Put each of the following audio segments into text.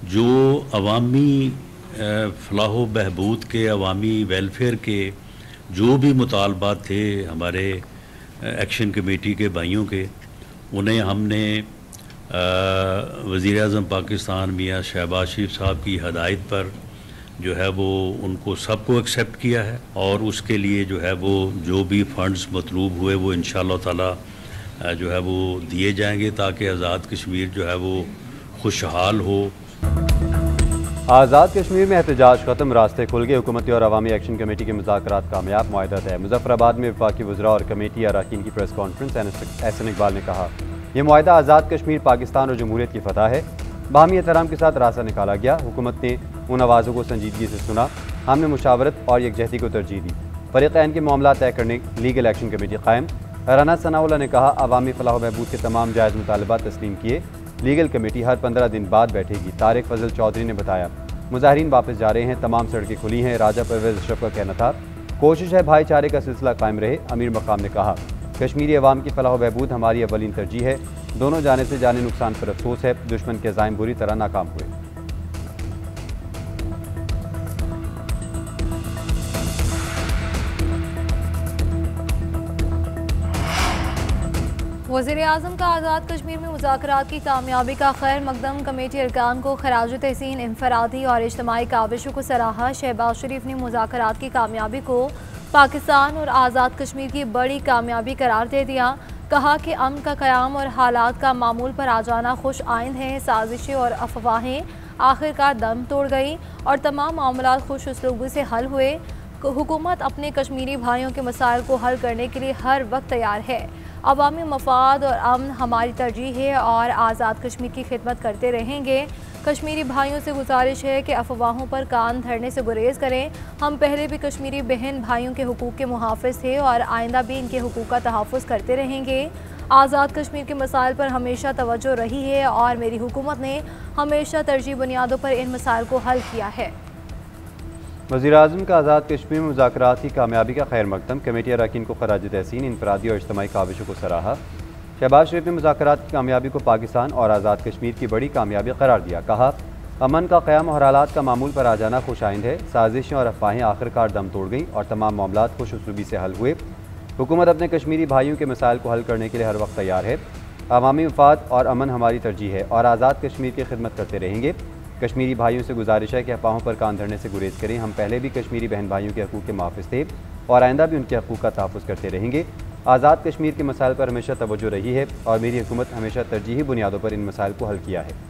जो अवामी फलाह व बहबूद के, अवामी वेलफेयर के जो भी मुतालबात थे हमारे एक्शन कमेटी के भाइयों के, उन्हें हमने वज़ीर आज़म पाकिस्तान मियाँ शहबाज शरीफ साहब की हदायत पर जो है वो उनको सबको एक्सेप्ट किया है, और उसके लिए जो है वो जो भी फ़ंड्स मतलूब हुए वो इंशाअल्लाह ताला जो है वो दिए जाएंगे, ताकि आज़ाद कश्मीर जो है वो खुशहाल हो। आज़ाद कश्मीर में एहतजाज खत्म, रास्ते खुल गए। हुकूमती और अवामी एक्शन कमेटी के मुज़ाकरात कामयाब, मुआहदा तय। मुजफ्फराबाद में वफाकी वज़रा और कमेटी अरकान की प्रेस कॉन्फ्रेंस। एहसन इकबाल ने कहा, यह मुआहदा आज़ाद कश्मीर पाकिस्तान और जमहूरियत की फतह है। बाहमी एहतराम के साथ रास्ता निकाला गया। हुकूमत ने उन आवाज़ों को संजीदगी से सुना। हमने मुशावरत और यकजहती को तरजीह दी। फ़रीक़ैन के मामला तय करने लीगल एक्शन कमेटी कायम। राना सनाउल्लाह ने कहा, अवामी फलाह व बहबूद के तमाम जायज़ मुतालबात तस्लीम किए। लीगल कमेटी हर 15 दिन बाद बैठेगी। तारिक फजल चौधरी ने बताया, मुजाहिरीन वापस जा रहे हैं, तमाम सड़कें खुली हैं। राजा परवेज़ अशरफ का कहना था, कोशिश है भाईचारे का सिलसिला कायम रहे। अमीर मकाम ने कहा, कश्मीरी अवाम की फलाह व बहबूद हमारी अवलीन तरजीह है। दोनों जाने से जाने नुकसान पर अफसोस है। दुश्मन के अज़ाइम बुरी तरह नाकाम हुए। वज़ीर आज़म का आज़ाद कश्मीर में मुज़ाकरात की कामयाबी का खैर मकदम। कमेटी अरकान को खराज तहसीन, इनफरादी और इज्तिमाई काविशों को सराहा। शहबाज शरीफ ने मुज़ाकरात की कामयाबी को पाकिस्तान और आज़ाद कश्मीर की बड़ी कामयाबी करार दे दिया। कहा कि अमन का क़याम और हालात का मामूल पर आ जाना खुश आइंद हैं। साजिशें और अफवाहें आखिरकार दम तोड़ गई और तमाम मामलात खुश उसलूबी से हल हुए। हुकूमत अपने कश्मीरी भाइयों के मसाइल को हल करने के लिए हर वक्त तैयार है। अवामी मफाद और अमन हमारी तरजीह है और आज़ाद कश्मीर की खिदमत करते रहेंगे। कश्मीरी भाइयों से गुजारिश है कि अफवाहों पर कान धरने से गुरेज करें। हम पहले भी कश्मीरी बहन भाइयों के हुकूक के मुहाफ़िज़ थे और आइंदा भी इनके हुकूक का तहफ़्फ़ुज़ करते रहेंगे। आज़ाद कश्मीर के मसाइल पर हमेशा तवज्जो रही है और मेरी हुकूमत ने हमेशा तरजीह बुनियादों पर इन मसाइल को हल किया है। वज़ीर आज़म का आज़ाद कश्मीर में मुज़ाकरात की कामयाबी का खैर मकदम। कमेटी अरकान को खराज तहसीन, इनफरादी और इज्तिमाई काविशों को सराहा। शहबाज शरीफ ने मुज़ाकरात की कामयाबी को पाकिस्तान और आज़ाद कश्मीर की बड़ी कामयाबी करार दिया। कहा, अमन का क़याम और हालात का मामूल पर आ जाना खुश आइंद है। साजिशें और अफवाहें आखिरकार दम तोड़ गई और तमाम मामलात खुश उसलूबी से हल हुए। हुकूमत अपने कश्मीरी भाइयों के मसाइल को हल करने के लिए हर वक्त तैयार है। अवामी मफाद और अमन हमारी तरजीह है और आज़ाद कश्मीर की खिदमत करते रहेंगे। कश्मीरी भाइयों से गुजारिश है कि अफवाहों पर कान धरने से गुरेज करें। हम पहले भी कश्मीरी बहन भाइयों के हकूक़ के मुहाफ़िज़ थे और आइंदा भी उनके हकूक़ का तहफ़्फ़ुज़ करते रहेंगे। आज़ाद कश्मीर के मसाइल पर हमेशा तवज्जो रही है और मेरी हुकूमत हमेशा तरजीही बुनियादों पर इन मसाइल को हल किया है।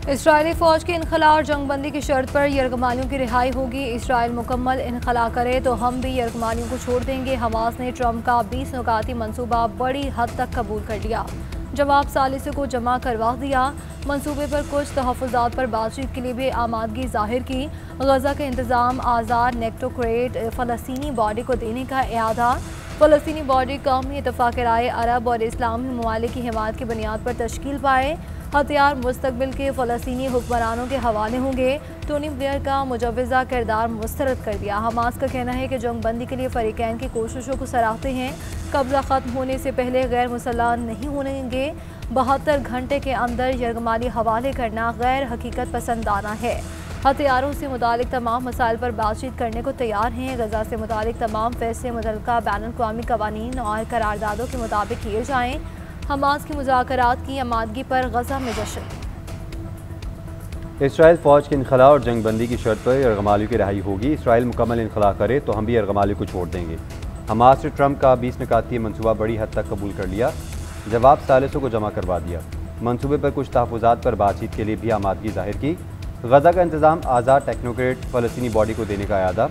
इसराइली फ़ौज के इनखला और जंगबंदी की शर्त पर यरगमालियों की रिहाई होगी। इसराइल मुकम्मल इनखला करे तो हम भी यरगमालियों को छोड़ देंगे। हमास ने ट्रंप का 20 नुकाती मनसूबा बड़ी हद तक कबूल कर लिया। जवाब सालिसों को जमा करवा दिया। मनसूबे पर कुछ तहफ़्फ़ुज़ात पर बातचीत के लिए भी आमादगी जाहिर की। गज़ा का इंतज़ाम आज़ाद नेक्टोक्रेट फ़लस्तीनी बॉडी को देने का इरादा। फ़लस्तीनी बॉडी कौमी इत्तफ़ाक़ राय अरब और इस्लामी ममालिक की हिमायत की बुनियाद पर तश्कील पाए। हथियार मुस्तक़बिल के फ़लस्तीनी हुक्मरानों के हवाले होंगे। टोनी ब्लेयर का मुजव्वज़ा किरदार मुस्तरद कर दिया। हमास का कहना है कि जंगबंदी के लिए फ़रीक़ैन की कोशिशों को सराहते हैं। कब्ज़ा ख़त्म होने से पहले गैर मुसल्लह नहीं होंगे। 72 घंटे के अंदर यरगमाली हवाले करना गैर हकीकत पसंदाना है। हथियारों से मुतालिक तमाम मसाइल पर बातचीत करने को तैयार हैं। गज़ा से मुतालिक तमाम फैसले मुतल्लिक़ा बैनुल-अक़वामी क़वानीन और करारदादों के मुताबिक किए जाएँ। हमास की मुज़ाकरात की आमादगी पर गज़ा में जश्न। इसराइल फ़ौज के इनखला और जंगबंदी की शर्त पर यरगमालियों की रिहाई होगी। इसराइल मुकम्मल इनखला करे तो हम भी यरगमालियों को छोड़ देंगे। हमास ने ट्रंप का 20 निकाती मनसूबा बड़ी हद तक कबूल कर लिया। जवाब सालिसों को जमा करवा दिया। मनसूबे पर कुछ तहफ़्फ़ुज़ात पर बातचीत के लिए भी आमादगी जाहिर की। गज़ा का इंतज़ाम आज़ाद टेक्नोक्रेट फ़लस्तीनी बॉडी को देने का इरादा।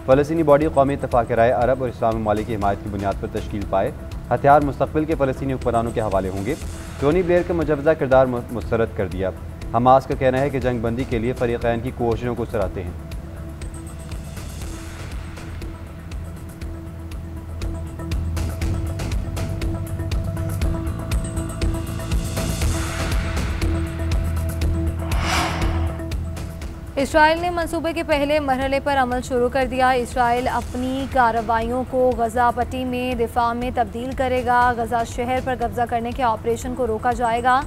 फ़लस्तीनी बॉडी कौमी इत्तफ़ाक़ राय अरब और इस्लामी ममालिक की हिमायत की बुनियाद पर तश्कील पाए। हथियार मुस्तक़बिल के फ़लस्तीनी हुक्मरानों के हवाले होंगे। टोनी ब्लेयर का मुजव्वज़ा किरदार मुस्तरद कर दिया। हमास का कहना है कि जंगबंदी के लिए फ़रीक़ैन की कोशिशों को सराहते हैं। इसराइल ने मंसूबे के पहले मरहले पर अमल शुरू कर दिया। इसराइल अपनी कार्रवाइयों को गजा पट्टी में दिफा में तब्दील करेगा। गजा शहर पर कब्जा करने के ऑपरेशन को रोका जाएगा।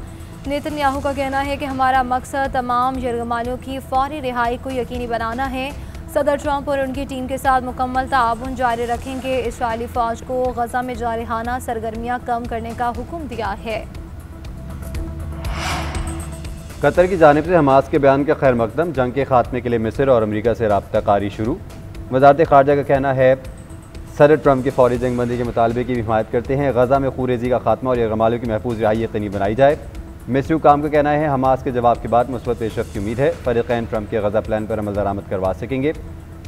नेतन्याहू का कहना है कि हमारा मकसद तमाम यरगमालियों की फौरी रिहाई को यकीनी बनाना है। सदर ट्रंप और उनकी टीम के साथ मुकम्मल ताउन जारी रखेंगे। इसराइली फ़ौज को गजा में जारहाना सरगर्मियाँ कम करने का हुक्म दिया है। कतर की जानिब से हमास के बयान का खैर मकदम। जंग के खात्मे के लिए मिस्र और अमरीका से राब्ता कारी शुरू। वज़ारत ख़ारजा का कहना है सदर ट्रंप की फौरी जंगबंदी के मुतालबे की भी हिमायत करते हैं। गजा में खूरेजी का खात्मा और यरगमालियों की महफूज रिहाई यकीनी बनाई जाए। मिस्री हुकाम का कहना है हमास के जवाब के बाद मुस्बत पेशरफ्त की उम्मीद है। फ़रीक़ैन ट्रंप के गजा प्लान पर अमल दरामद करवा सकेंगे।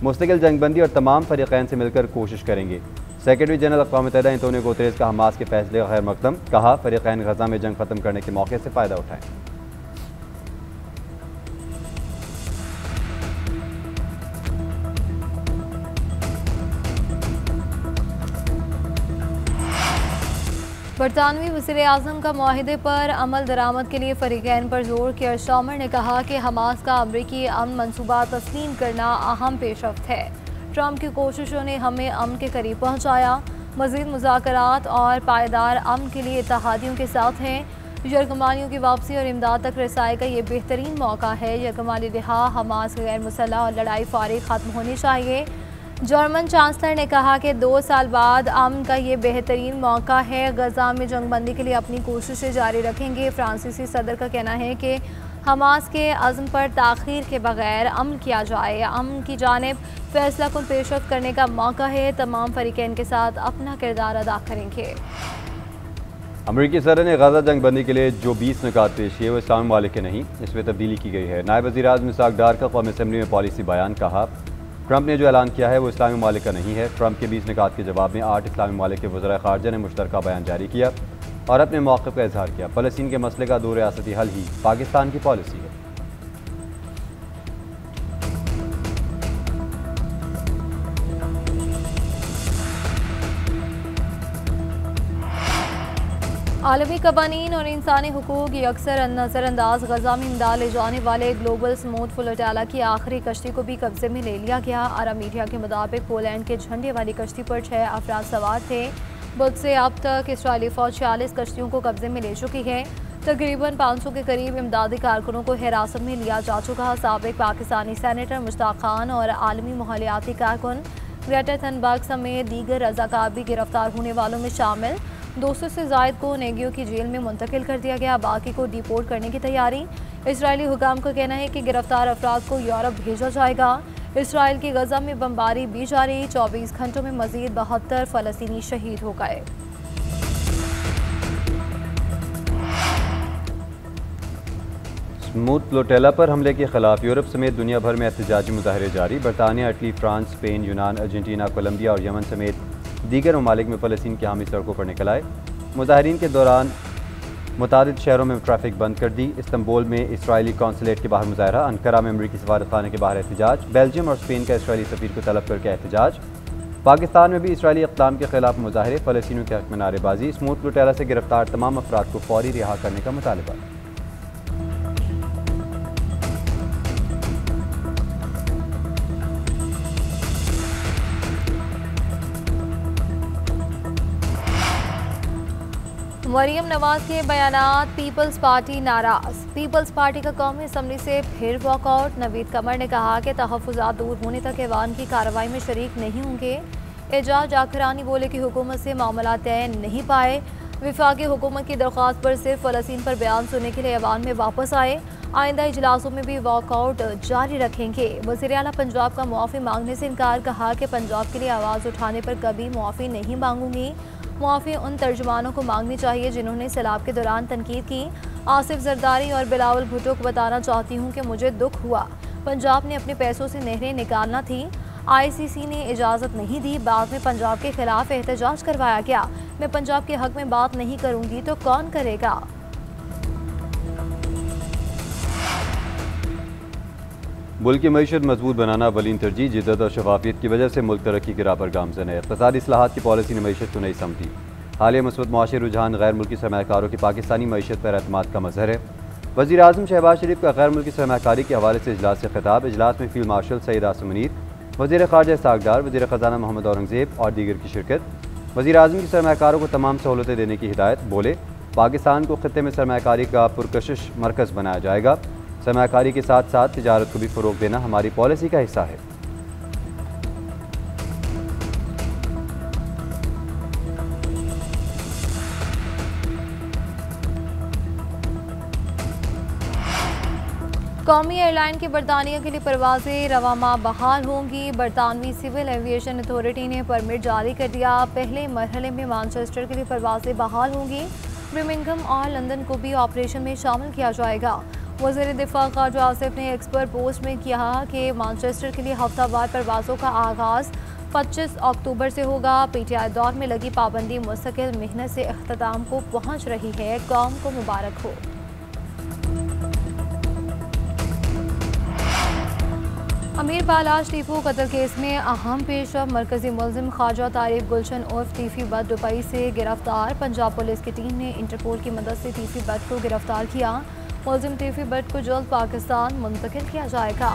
मुस्तकिल जंगबंदी और तमाम फ़रीक़ैन से मिलकर कोशिश करेंगे। सेक्रेटरी जनरल अक़वाम मुत्तहिदा एंटोनियो गुतेरेस का हमास के फैसले का खैर मकदम। कहा फ़रीक़ैन गजा में जंग ख़त्म करने के मौके से फ़ायदा उठाएँ। बरतानवी वज़ीर-ए-आज़म का मुआहिदे पर अमल दरामद के लिए फ़रीक़ैन पर जोर। केयर स्टार्मर ने कहा कि हमास का अमरीकी अमन मनसूबा तस्लीम करना अहम पेशरफ्त है। ट्रंप की कोशिशों ने हमें अमन के करीब पहुँचाया। मज़ीद मुज़ाकरात और पायदार अमन के लिए इत्तेहादियों के साथ हैं। यरगमालियों की वापसी और इमदाद तक रसाई का ये बेहतरीन मौका है। यरगमाली रिहा, हमास गैर मुसल्लह और लड़ाई फ़ौरी ख़त्म होनी चाहिए। जर्मन चांसलर ने कहा कि 2 साल बाद अमन का ये बेहतरीन मौका है। गजा में जंगबंदी के लिए अपनी कोशिशें जारी रखेंगे। फ्रांसीसी सदर का कहना है कि हमास के अज़्म पर ताख़ीर के बगैर अमल किया जाए। अमन की जानिब फैसला कुन पेशरफ्त करने का मौका है। तमाम फ़रीक़ैन के साथ अपना किरदार अदा करेंगे। अमरीकी सदर ने गजा जंगबंदी के लिए जो 20 निकात पेश किए वो इस्लामी ममालिक के नहीं, इसमें तब्दीली की गई है। नायब वज़ीर-ए-आज़म इसहाक़ डार का कौमी असम्बली में पॉलिसी बयान। कहा ट्रंप ने जो ऐलान किया है वो इस्लामी ममालिक का नहीं है। ट्रंप के 20 निकात के जवाब में 8 इस्लामी ममालिक के वज़ीर ख़ारजा ने मुश्तरका बयान जारी किया और अपने मौक़िफ़ का इजहार किया। फ़लस्तीन के मसले का 2 रियासती हल ही पाकिस्तान की पॉलिसी है। आलमी कवानीन और इंसानी हुकूक अक्सर नज़रअंदाज। गजा में इमदाद ले जाने वाले ग्लोबल स्मूथ फ्लोटाला की आखिरी कश्ती को भी कब्जे में ले लिया गया। अरब मीडिया के मुताबिक पोलैंड के झंडे वाली कश्ती पर 6 अफराद सवार थे। बुध से अब तक इसराइली फ़ौज 46 कश्तियों को कब्जे में ले चुकी है। तकरीबन 500 के करीब इमदादी कारकुनों को हिरासत में लिया जा चुका। साबिक पाकिस्तानी सेनेटर मुश्ताक खान और आलमी माहौलियाती कारकुन ग्रेटा थनबर्ग समेत दीगर रज़ाकार भी गिरफ्तार होने वालों में शामिल। 200 से ज़ायद को नेगियो की जेल में मुंतकिल कर दिया गया। बाकी को डिपोर्ट करने की तैयारी। इसराइली हुकाम का कहना है कि गिरफ्तार अफराद को यूरोप भेजा जाएगा। इसराइल की गजा में बमबारी भी जारी। 24 घंटों में मजीद 72 फ़लस्तीनी शहीद हो गए। स्मूथ फ्लोटेला पर हमले के खिलाफ यूरोप समेत दुनिया भर में एहतजाजी मुजाहरे जारी। बरतानिया, इटली, फ्रांस, स्पेन, यूनान, अर्जेंटीना, कोलंबिया और यमन समेत दीगर ममालिक में फ़लस्तीन के हामी सड़कों पर निकल आए। मुजाहरीन के दौरान मुतादिद शहरों में ट्रैफिक बंद कर दी। इस्तंबुल में इसराइली कौंसलेट के बाहर मुजाहरा। अंकारा में अमरीकी सफारतखाने के बाहर एहतजाज। बेल्जियम और स्पेन का इसराइली सफीर को तलब करके एहतजाज। पाकिस्तान में भी इसराइली इक़दाम के खिलाफ मुजाहरे। फ़लस्तीनियों के हक़ में नारेबाजी। स्मूथ फ्लोटेला से गिरफ्तार तमाम अफराद को फौरी रिहा करने का मुतालबा। मरियम नवाज के बयानात, पीपल्स पार्टी नाराज। पीपल्स पार्टी का कौमी असम्बली से फिर वॉकआउट। नवीद कमर ने कहा कि तहफ़्फ़ुज़ात दूर होने तक ऐवान की कार्रवाई में शरीक नहीं होंगे। एजाज जाखरानी बोले कि हुकूमत से मामला तय नहीं पाए। वफाकी हुकूमत की दरख्वास्त पर सिर्फ फ़लस्तीन पर बयान सुनने के लिए ऐवान में वापस आए। आइंदा इजलासों में भी वॉकआउट जारी रखेंगे। वज़ीर आला पंजाब का मुआफ़ी मांगने से इनकार। कहा कि पंजाब के लिए आवाज़ उठाने पर कभी मुआफ़ी नहीं मांगूंगी। मुआफ़ी उन तर्जुमानों को मांगनी चाहिए जिन्होंने सैलाब के दौरान तनकीद की। आसिफ जरदारी और बिलावल भुट्टो को बताना चाहती हूँ कि मुझे दुख हुआ। पंजाब ने अपने पैसों से नहरें निकालना थी। ICC ने इजाज़त नहीं दी। बाद में पंजाब के खिलाफ एहतजाज करवाया गया। मैं पंजाब के हक़ में बात नहीं करूँगी तो कौन करेगा। मुल्क की मईशत मजबूत बनाना अवलीन तरजीह। जिद्दत और शफाफियत की वजह से मुल्क तरक्की की राह पर गामज़न है। इक़्तिसादी इस्लाहात की पॉलिसी ने मईशत को नई समझी। हालिया मुस्बत मुआशी रुझान गैर मुल्की सरमायाकारों की पाकिस्तानी मईशत पर एतमाद का मज़हर है। वज़ीर आज़म शहबाज शरीफ का गैर मुल्की सरमाकारी के हवाले से इजलास से खिताब। इजलास में फील्ड मार्शल सईद आसिम मुनीर, वज़ीर ख़ारजा इसहाक़ डार, वज़ीर ख़ज़ाना मोहम्मद औरंगज़ेब और दीगर की शिरकत। वज़ीर आज़म की सरमाकारों को तमाम सहूलतें देने की हिदायत। बोले, पाकिस्तान को खित्ते में सरमाकारी का पुरकशिश मरकज़ बनाया जाएगा। सरमाकारी के साथ साथ तिजारत को भी फ़रोग़ देना हमारी पॉलिसी का हिस्सा है। कौमी एयरलाइन की बरतानिया के लिए परवाज़ें रवा माह बहाल होंगी। बरतानवी सिविल एविएशन अथॉरिटी ने परमिट जारी कर दिया। पहले मरहले में मैनचेस्टर के लिए परवाज़ें बहाल होंगी। बर्मिंघम और लंदन को भी ऑपरेशन में शामिल किया जाएगा। वज़ीर दिफा ख़ारजा आसिफ ने एक्स पर पोस्ट में कहा कि मैनचेस्टर के लिए हफ्तावार परवाज़ों का आगाज़ 25 अक्टूबर से होगा। PTI दौर में लगी पाबंदी मुस्तकिल मेहनत से अख्ताम को पहुँच रही है। कौम को मुबारक हो। अमीर बालाश टीपू कत्ल केस में अहम पेशरफ मरकजी मुलजिम ख्वाजा तारिक गुलशन उर्फ टीफी बट दुबई से गिरफ्तार। पंजाब पुलिस की टीम ने इंटरपोल की मदद से टीफी बट को गिरफ्तार किया। मुलजिम टीफी बट को जल्द पाकिस्तान मुंतकिल किया जाएगा।